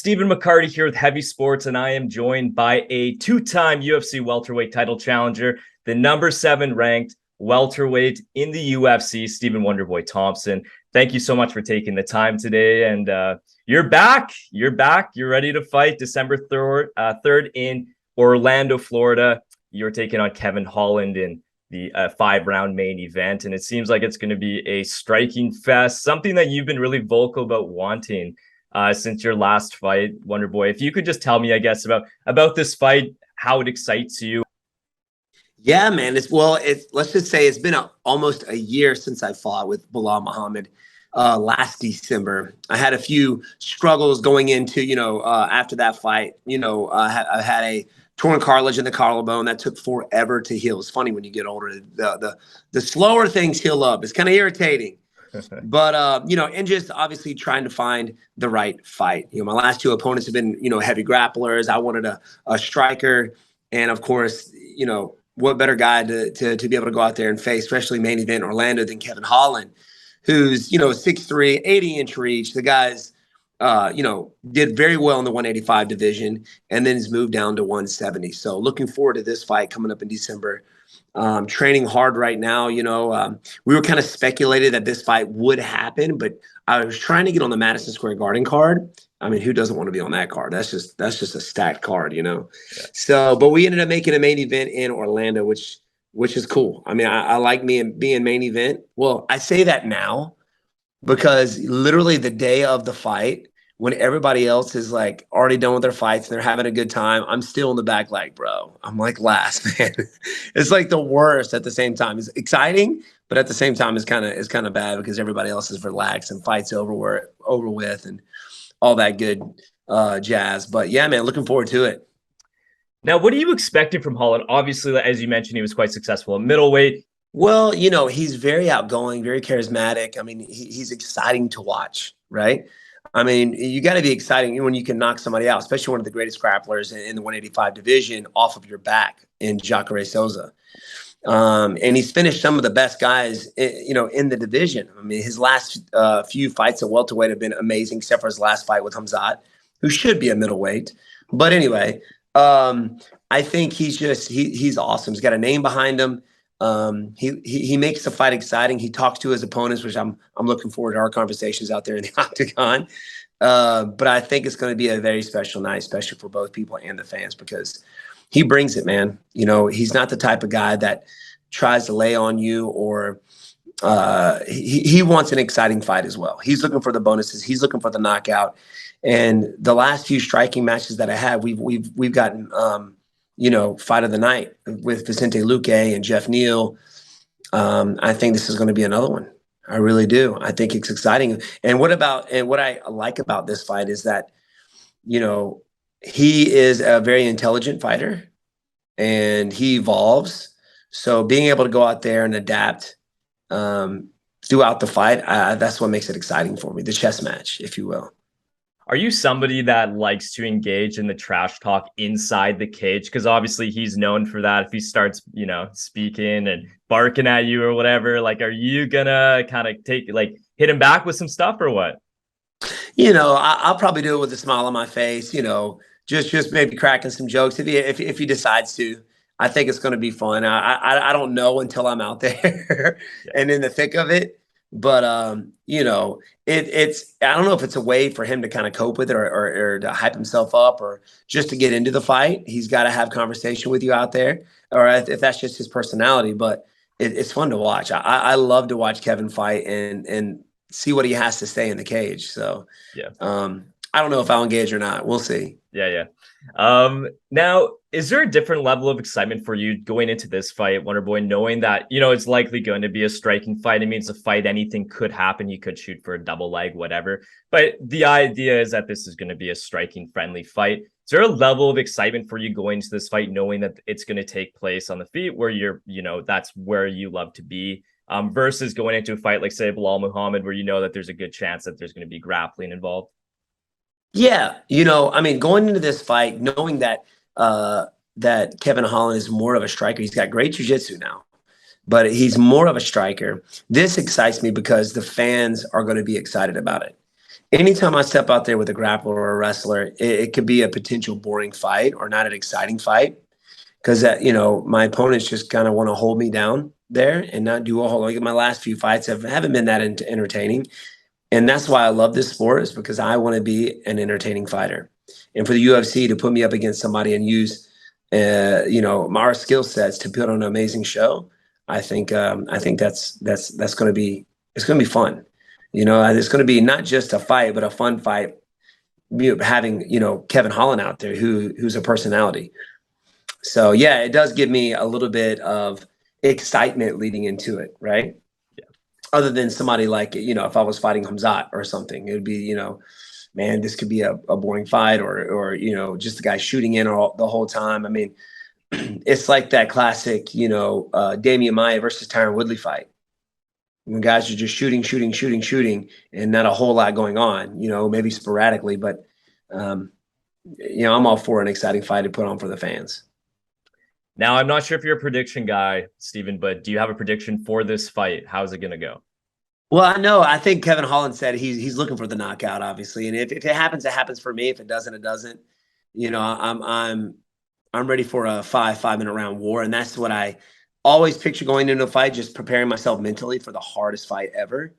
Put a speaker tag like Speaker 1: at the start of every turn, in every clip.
Speaker 1: Stephen McCarty here with Heavy Sports, and I am joined by a two-time UFC welterweight title challenger, the number 7 ranked welterweight in the UFC, Stephen Wonderboy Thompson. Thank you so much for taking the time today, and you're back. You're back. You're ready to fight December 3rd in Orlando, Florida. You're taking on Kevin Holland in the 5-round main event, and it seems like it's going to be a striking fest, something that you've been really vocal about wanting since your last fight, Wonderboy. If you could just tell me, I guess, about this fight, how it excites you.
Speaker 2: Yeah, man. Let's just say it's been almost a year since I fought with Bilal Muhammad last December. I had a few struggles going into, after that fight. I had a torn cartilage in the collarbone that took forever to heal. It's funny when you get older, the slower things heal up. It's kind of irritating. But, and just obviously trying to find the right fight. My last 2 opponents have been, heavy grapplers. I wanted a striker. And of course, what better guy to be able to go out there and face, especially main event Orlando, than Kevin Holland, who's, 6'3", 80-inch reach. The guy's, did very well in the 185 division and then has moved down to 170. So looking forward to this fight coming up in December. Training hard right now. We were kind of speculated that this fight would happen, but I was trying to get on the Madison Square Garden card. I mean, who doesn't want to be on that card? That's just a stacked card, Yeah. So, but we ended up making a main event in Orlando, which is cool. I mean, I like me being main event. Well, I say that now because literally the day of the fight, when everybody else is like already done with their fights and they're having a good time, I'm still in the back like, bro, I'm like last, man. It's like the worst at the same time. It's exciting, but at the same time, it's kind of bad because everybody else is relaxed and fights over with and all that good jazz. But yeah, man, looking forward to it.
Speaker 1: Now, what are you expecting from Holland? Obviously, as you mentioned, he was quite successful at middleweight.
Speaker 2: Well, he's very outgoing, very charismatic. I mean, he's exciting to watch, right? I mean, you got to be exciting when you can knock somebody out, especially one of the greatest grapplers in the 185 division off of your back in Jacare Souza. And he's finished some of the best guys, in the division. I mean, his last few fights at welterweight have been amazing, except for his last fight with Hamzat, who should be a middleweight. But anyway, I think he's awesome. He's got a name behind him. He makes the fight exciting. He talks to his opponents, which I'm looking forward to our conversations out there in the octagon. But I think it's going to be a very special night, especially for both people and the fans, because he brings it, man. He's not the type of guy that tries to lay on you or he wants an exciting fight as well. He's looking for the bonuses. He's looking for the knockout. And the last few striking matches that I had, we've gotten fight of the night with Vicente Luque and Jeff Neal. I think this is going to be another one. I really do. I think it's exciting. And what I like about this fight is that, he is a very intelligent fighter and he evolves. So being able to go out there and adapt throughout the fight, that's what makes it exciting for me, the chess match, if you will.
Speaker 1: Are you somebody that likes to engage in the trash talk inside the cage? Because obviously he's known for that. If he starts, speaking and barking at you or whatever, like, are you gonna kind of hit him back with some stuff or what?
Speaker 2: I'll probably do it with a smile on my face, just maybe cracking some jokes if he decides to. I think it's going to be fun. I don't know until I'm out there and in the thick of it. But, it's I don't know if it's a way for him to kind of cope with it or to hype himself up or just to get into the fight. He's got to have conversation with you out there, or if that's just his personality. But it's fun to watch. I love to watch Kevin fight and see what he has to say in the cage. So, yeah. I don't know if I'll engage or not. We'll see.
Speaker 1: Yeah. Now, is there a different level of excitement for you going into this fight, Wonderboy, knowing that, it's likely going to be a striking fight? It means a fight, anything could happen. You could shoot for a double leg, whatever. But the idea is that this is going to be a striking, friendly fight. Is there a level of excitement for you going into this fight, knowing that it's going to take place on the feet where you're, that's where you love to be, versus going into a fight like, say, Bilal Muhammad, where that there's a good chance that there's going to be grappling involved?
Speaker 2: Yeah. Going into this fight, knowing that that Kevin Holland is more of a striker. He's got great jiu-jitsu now, but he's more of a striker. This excites me because the fans are going to be excited about it. anytime I step out there with a grappler or a wrestler, it could be a potential boring fight or not an exciting fight because my opponents just kind of want to hold me down there and not do a whole like my last few fights haven't been that entertaining. And that's why I love this sport is because I want to be an entertaining fighter. And for the UFC to put me up against somebody and use, our skill sets to put on an amazing show, I think that's going to be it's going to be fun. It's going to be not just a fight, but a fun fight. Having Kevin Holland out there who's a personality. So yeah, it does give me a little bit of excitement leading into it, right? Other than somebody like, if I was fighting Hamzat or something, it would be, man, this could be a boring fight or just the guy shooting in the whole time. I mean, it's like that classic, Damian Maia versus Tyron Woodley fight. When guys are just shooting, and not a whole lot going on, maybe sporadically, but, I'm all for an exciting fight to put on for the fans.
Speaker 1: Now, I'm not sure if you're a prediction guy, Steven, but do you have a prediction for this fight? How's it going to go?
Speaker 2: Well, I think Kevin Holland said he's looking for the knockout, obviously. And if it happens, it happens for me. If it doesn't, it doesn't. I'm ready for a 5-minute round war. And that's what I always picture going into a fight, just preparing myself mentally for the hardest fight ever,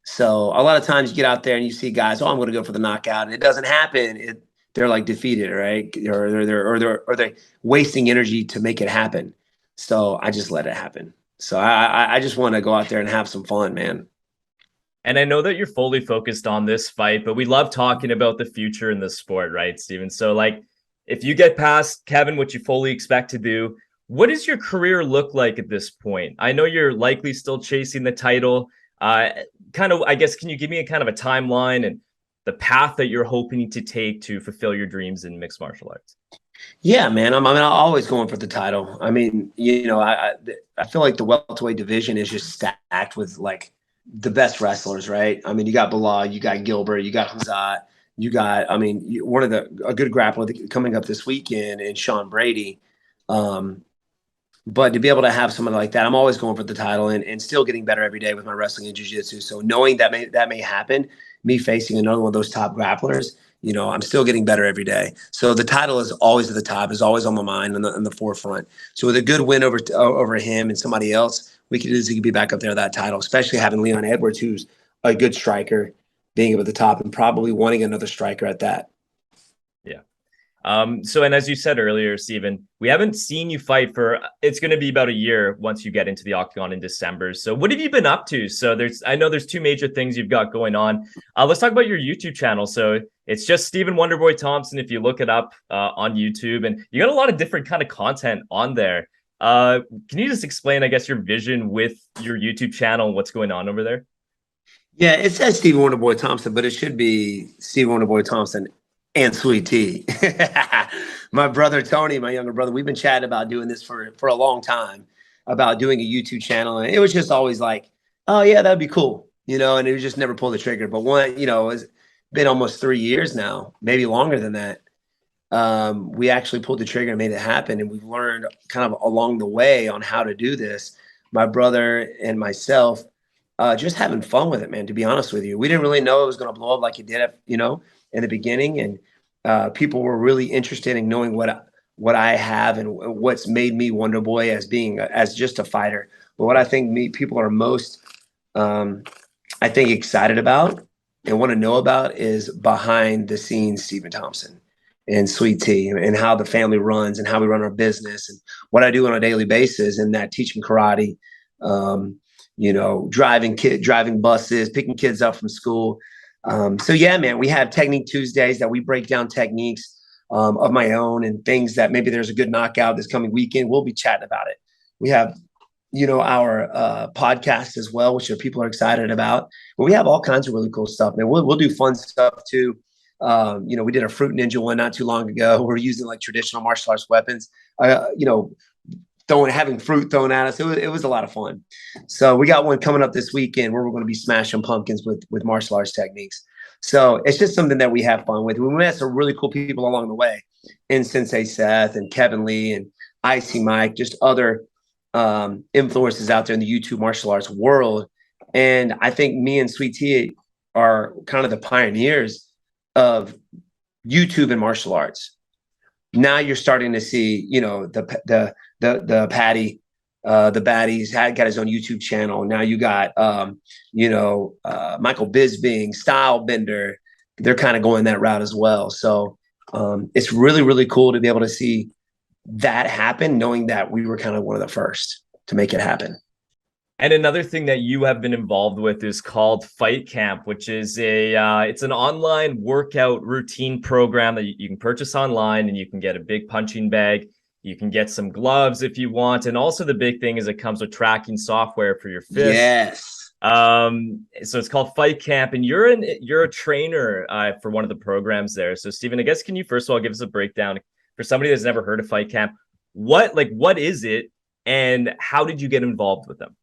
Speaker 2: So a lot of times you get out there and you see guys, I'm going to go for the knockout, and it doesn't happen. They're like defeated, right? Or they're wasting energy to make it happen. So I just let it happen. So I just want to go out there and have some fun, man.
Speaker 1: And I know that you're fully focused on this fight, but we love talking about the future in the sport, right, Steven? So like, if you get past Kevin, what you fully expect to do, what does your career look like at this point? I know you're likely still chasing the title. I guess, can you give me a kind of a timeline and the path that you're hoping to take to fulfill your dreams in mixed martial arts?
Speaker 2: Yeah, man. I'm always going for the title. I mean, I feel like the welterweight division is just stacked with like the best wrestlers, right? I mean, you got Bilal, you got Gilbert, you got Hamzat, you got, one of a good grappler coming up this weekend, and Sean Brady. But to be able to have someone like that, I'm always going for the title and still getting better every day with my wrestling and jiu-jitsu. So knowing that may happen, me facing another one of those top grapplers, I'm still getting better every day. So the title is always at the top, is always on my mind in the forefront. So with a good win over him and somebody else, we could easily be back up there with that title, especially having Leon Edwards, who's a good striker, being up at the top and probably wanting another striker at that.
Speaker 1: Yeah. And as you said earlier, Steven, we haven't seen you fight it's going to be about a year once you get into the octagon in December. So what have you been up to? So I know there's two major things you've got going on. Let's talk about your YouTube channel. So it's just Steven Wonderboy Thompson. If you look it up on YouTube, and you got a lot of different kind of content on there. Can you just explain, I guess, your vision with your YouTube channel and what's going on over there?
Speaker 2: Yeah, it says Steven Wonderboy Thompson, but it should be Steven Wonderboy Thompson and Sweet Tea. My brother Tony, my younger brother, we've been chatting about doing this for a long time, about doing a YouTube channel, and it was just always like, oh yeah, that'd be cool, and it just never pulled the trigger. But it's been almost 3 years now, maybe longer than that. We actually pulled the trigger and made it happen, and we've learned kind of along the way on how to do this. My brother and myself, just having fun with it, man. To be honest with you, we didn't really know it was going to blow up like it did, in the beginning, and people were really interested in knowing what I have and what's made me Wonderboy as just a fighter. But what I think people are most, excited about and want to know about is behind the scenes Steven Thompson and Sweet Tea, and how the family runs and how we run our business and what I do on a daily basis, and that teaching karate, driving buses, picking kids up from school. So yeah, man, we have Technique Tuesdays that we break down techniques of my own and things that maybe there's a good knockout this coming weekend. We'll be chatting about it. We have, our podcast as well, which people are excited about. But we have all kinds of really cool stuff, man. We'll do fun stuff too. We did a fruit ninja one not too long ago. We're using like traditional martial arts weapons, having fruit thrown at us. It was a lot of fun. So we got one coming up this weekend where we're going to be smashing pumpkins with martial arts techniques. So it's just something that we have fun with. We met some really cool people along the way, in Sensei Seth and Kevin Lee and Icy Mike, just other influences out there in the YouTube martial arts world. And I think me and Sweet Tea are kind of the pioneers of YouTube and martial arts. Now you're starting to see, you know, the Patty, the Baddies got his own YouTube channel. Now you got, Michael Bisping, Stylebender. They're kind of going that route as well. So it's really, really cool to be able to see that happen, knowing that we were kind of one of the first to make it happen.
Speaker 1: And another thing that you have been involved with is called Fight Camp, which is it's an online workout routine program that you can purchase online, and you can get a big punching bag. You can get some gloves if you want. And also the big thing is it comes with tracking software for your fists.
Speaker 2: Yes.
Speaker 1: So it's called Fight Camp, and you're a trainer for one of the programs there. So Stephen, I guess, can you first of all give us a breakdown for somebody that's never heard of Fight Camp? What is it, and how did you get involved with them?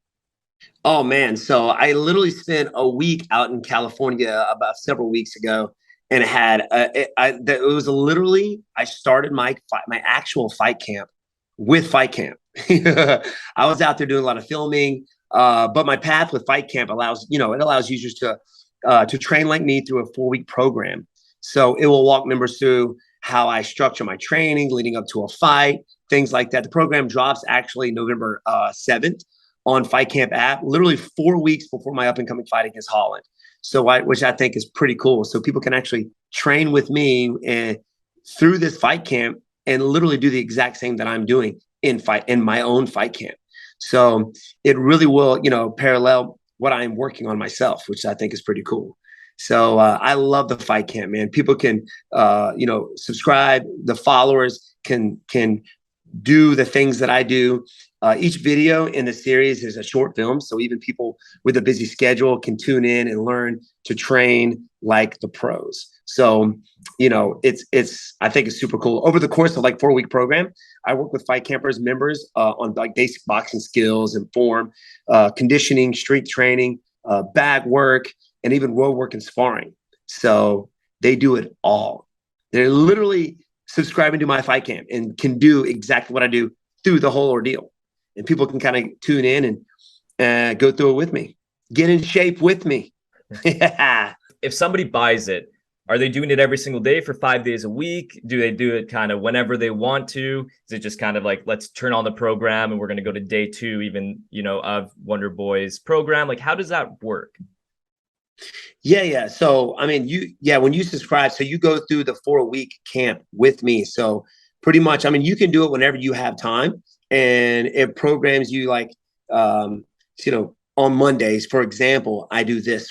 Speaker 2: Oh man, so I literally spent a week out in California about several weeks ago, and it had it was literally, I started my actual fight camp with Fight Camp. I was out there doing a lot of filming, but my path with Fight Camp allows users to train like me through a 4-week program. So it will walk members through how I structure my training leading up to a fight, things like that. The program drops actually November 7th. On Fight Camp app, literally 4 weeks before my up and coming fight against Holland. So which I think is pretty cool. So people can actually train with me and through this Fight Camp and literally do the exact same that I'm doing in my own Fight Camp. So it really will, parallel what I'm working on myself, which I think is pretty cool. So I love the Fight Camp, man. People can, subscribe. The followers can do the things that I do. Each video in the series is a short film, so even people with a busy schedule can tune in and learn to train like the pros. So, I think it's super cool. Over the course of like 4-week program, I work with Fight Campers members on like basic boxing skills and form, conditioning, strength training, bag work, and even road work and sparring. So they do it all. They're literally subscribing to my Fight Camp and can do exactly what I do through the whole ordeal. And people can kind of tune in and go through it with me, get in shape with me. Yeah.
Speaker 1: If somebody buys it, are they doing it every single day for 5 days a week? Do they do it kind of whenever they want to? Is it just kind of like, let's turn on the program and we're going to go to day 2, even, of Wonderboy's program? Like, how does that work?
Speaker 2: Yeah. So, I mean, when you subscribe, so you go through the 4-week camp with me. So pretty much, I mean, you can do it whenever you have time. And it programs you like, on Mondays, for example, I do these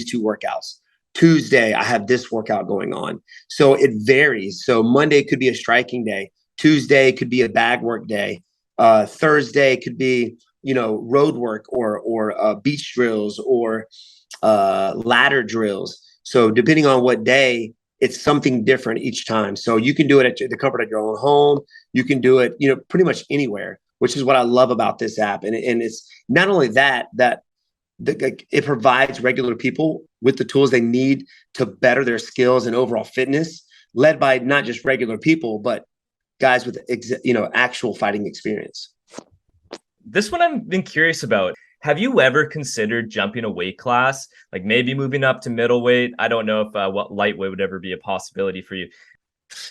Speaker 2: 2 workouts. Tuesday, I have this workout going on. So it varies. So Monday could be a striking day. Tuesday could be a bag work day. Thursday could be, road work or beach drills or ladder drills. So depending on what day, it's something different each time. So you can do it at the comfort of your own home. You can do it, pretty much anywhere, which is what I love about this app. And it's not only that it provides regular people with the tools they need to better their skills and overall fitness, led by not just regular people, but guys with, actual fighting experience.
Speaker 1: This one I've been curious about. Have you ever considered jumping a weight class, like maybe moving up to middleweight? I don't know if what lightweight would ever be a possibility for you.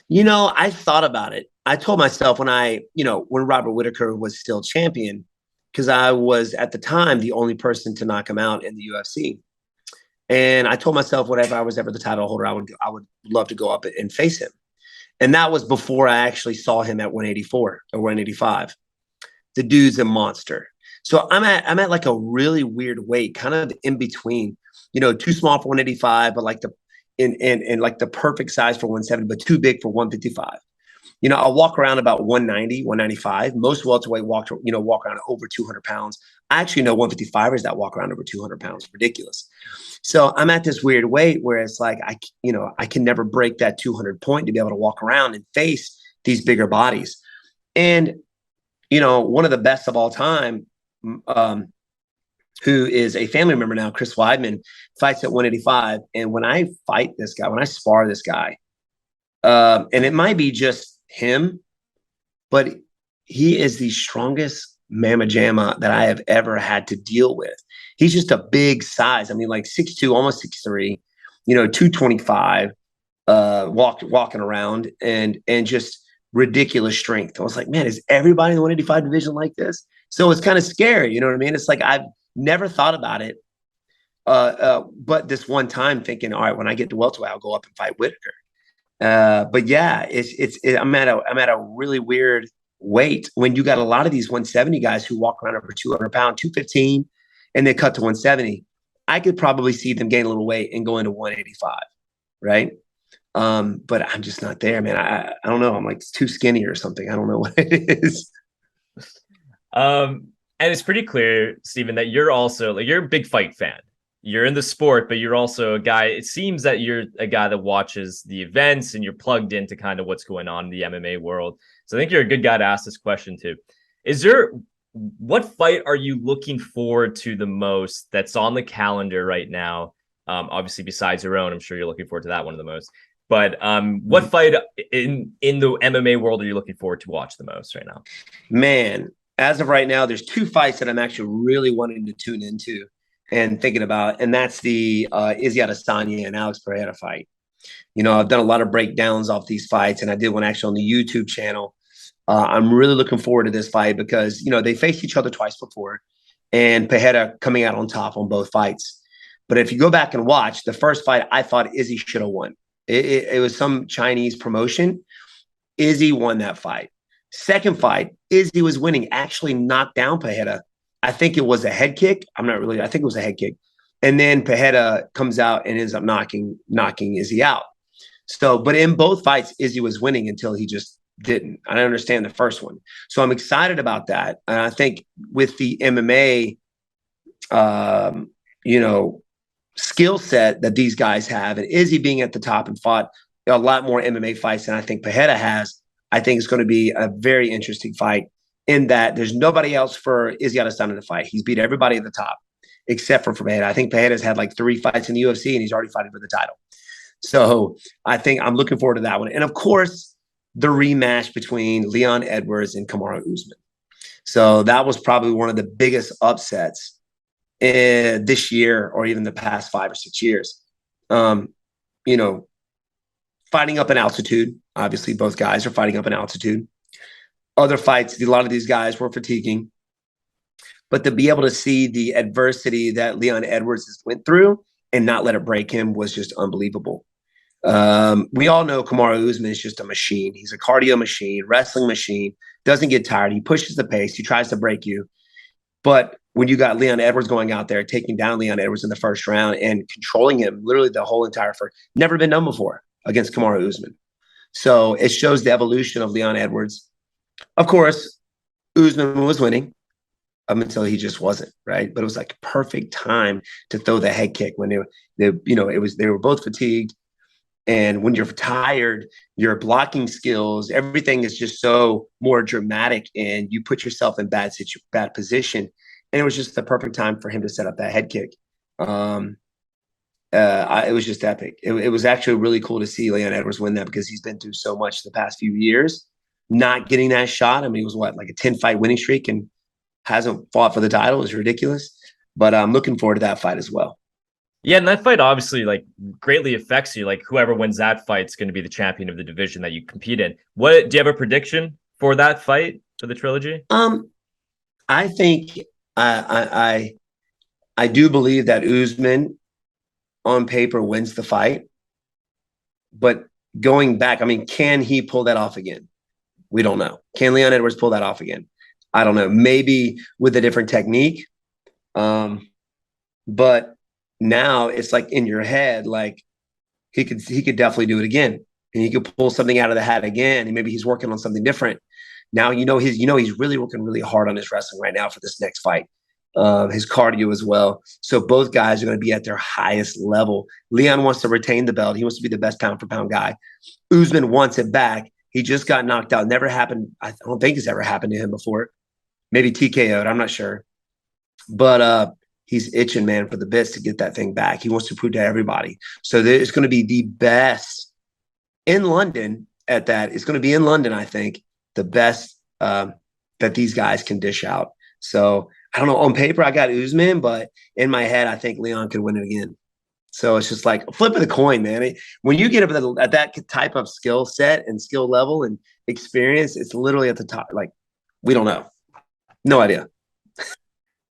Speaker 2: I thought about it. I told myself when Robert Whittaker was still champion, because I was at the time the only person to knock him out in the UFC. And I told myself, whatever I was ever the title holder, I would love to go up and face him. And that was before I actually saw him at 184 or 185. The dude's a monster. So I'm at like a really weird weight, kind of in between, too small for 185, but like in like the perfect size for 170, but too big for 155. I'll walk around about 190, 195. Most welterweight walk around over 200 pounds. I actually know 155ers that walk around over 200 pounds. Ridiculous. So I'm at this weird weight where it's like, I can never break that 200 point to be able to walk around and face these bigger bodies. And, one of the best of all time, who is a family member now, Chris Weidman, fights at 185. And when I fight this guy, when I spar this guy, and it might be just him, but he is the strongest mamma jamma that I have ever had to deal with. He's just a big size. I mean, like 6'2", almost 6'3", 225, walking around and just ridiculous strength. I was like, man, is everybody in the 185 division like this? So it's kind of scary. You know what I mean? It's like I've never thought about it. But this one time thinking, all right, when I get to welterweight, I'll go up and fight Whitaker. But yeah, I'm at a really weird weight when you got a lot of these 170 guys who walk around over 200 pounds, 215, and they cut to 170. I could probably see them gain a little weight and go into 185, right? But I'm just not there, man. I don't know. I'm like too skinny or something. I don't know what it is.
Speaker 1: And it's pretty clear, Stephen, that you're also like you're a big fight fan. You're in the sport, but you're also a guy. It seems that you're a guy that watches the events and you're plugged into kind of what's going on in the MMA world. So I think you're a good guy to ask this question to. What fight are you looking forward to the most that's on the calendar right now? Obviously, besides your own, I'm sure you're looking forward to that one the most. But what fight in the MMA world are you looking forward to watch the most right now?
Speaker 2: Man, as of right now, there's two fights that I'm actually really wanting to tune into and thinking about, and that's the Izzy Adesanya and Alex Pereira fight. I've done a lot of breakdowns off these fights, and I did one actually on the YouTube channel. I'm really looking forward to this fight because, they faced each other twice before, and Pereira coming out on top on both fights. But if you go back and watch the first fight, I thought Izzy should have won. It was some Chinese promotion. Izzy won that fight. Second fight, Izzy was winning, actually knocked down Pereira. I think it was a head kick. I think it was a head kick. And then Pereira comes out and ends up knocking Izzy out. So, but in both fights, Izzy was winning until he just didn't. I don't understand the first one. So I'm excited about that. And I think with the MMA, skill set that these guys have, and Izzy being at the top and fought a lot more MMA fights than I think Pereira has, I think it's going to be a very interesting fight in that there's nobody else for Izzy Adesanya to fight. He's beat everybody at the top except for Pereira. I think Pereira's had like 3 fights in the UFC and he's already fighting for the title. So I think I'm looking forward to that one. And of course, the rematch between Leon Edwards and Kamaru Usman. So that was probably one of the biggest upsets this year or even the past 5 or 6 years. Fighting up in altitude. Obviously, both guys are fighting up in altitude. Other fights, a lot of these guys were fatiguing. But to be able to see the adversity that Leon Edwards has went through and not let it break him was just unbelievable. We all know Kamaru Usman is just a machine. He's a cardio machine, wrestling machine, doesn't get tired. He pushes the pace. He tries to break you. But when you got Leon Edwards going out there, taking down Leon Edwards in the first round and controlling him literally the whole entire first, never been done before against Kamaru Usman. So it shows the evolution of Leon Edwards. Of course, Usman was winning until he just wasn't, right? But it was like perfect time to throw the head kick when they were both fatigued. And when you're tired, your blocking skills, everything is just so more dramatic and you put yourself in bad position. And it was just the perfect time for him to set up that head kick. It was just epic. It was actually really cool to see Leon Edwards win that because he's been through so much the past few years, not getting that shot. I mean, it was like a 10-fight winning streak and hasn't fought for the title. It's ridiculous. But I'm looking forward to that fight as well.
Speaker 1: Yeah, and that fight obviously greatly affects you. Like whoever wins that fight is going to be the champion of the division that you compete in. Do you have a prediction for that fight for the trilogy?
Speaker 2: I think I do believe that Usman on paper wins the fight, but going back, I mean, can he pull that off again? We don't know. Can Leon Edwards pull that off again? I don't know. Maybe with a different technique. But now it's like in your head, like he could definitely do it again, and he could pull something out of the hat again, and maybe he's working on something different. Now he's really working really hard on his wrestling right now for this next fight, his cardio as well. So both guys are going to be at their highest level. Leon wants to retain the belt. He wants to be the best pound for pound guy. Usman wants it back. He just got knocked out. Never happened. I don't think it's ever happened to him before. Maybe TKO'd. I'm not sure, but he's itching, man, for the bits to get that thing back. He wants to prove to everybody. So it's going to be the best in London at that. It's going to be in London, I think, the best that these guys can dish out. So I don't know. On paper, I got Usman, but in my head, I think Leon could win it again. So it's just like a flip of the coin, man. When you get up at that type of skill set and skill level and experience, it's literally at the top. Like, we don't know. No idea.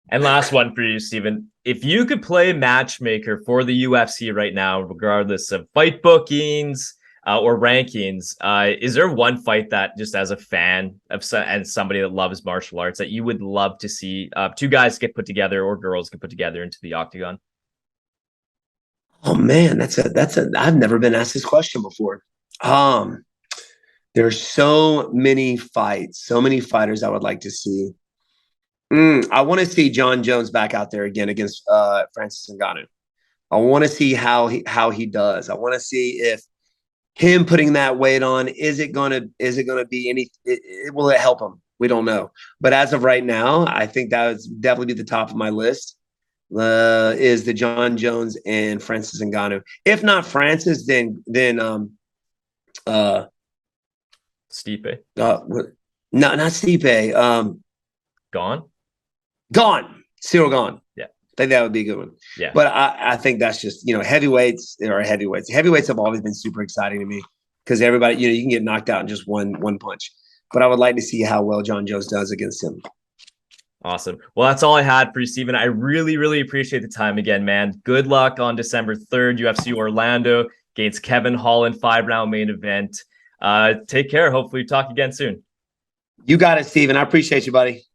Speaker 1: And last one for you, Steven. If you could play matchmaker for the UFC right now, regardless of fight bookings or rankings, is there one fight that, just as a fan and somebody that loves martial arts, that you would love to see two guys get put together or girls get put together into the octagon?
Speaker 2: Oh man, that's a. I've never been asked this question before. There's so many fights, so many fighters I would like to see. I want to see John Jones back out there again against Francis Ngannou. I want to see how he does. I want to see if him putting that weight on, is it gonna be will it help him? We don't know. But as of right now, I think that would definitely be the top of my list. Is the John Jones and Francis Ngannou. If not Francis, then
Speaker 1: Stipe.
Speaker 2: No, not Stipe. Gone. Cyril Gone.
Speaker 1: Yeah.
Speaker 2: I think that would be a good one.
Speaker 1: Yeah.
Speaker 2: But I think that's just, heavyweights are heavyweights. Heavyweights have always been super exciting to me because everybody, you can get knocked out in just one punch. But I would like to see how well John Jones does against him.
Speaker 1: Awesome. Well, that's all I had for you, Steven. I really, really appreciate the time again, man. Good luck on December 3rd, UFC Orlando against Kevin Holland, 5-round main event. Take care. Hopefully we talk again soon.
Speaker 2: You got it, Steven. I appreciate you, buddy.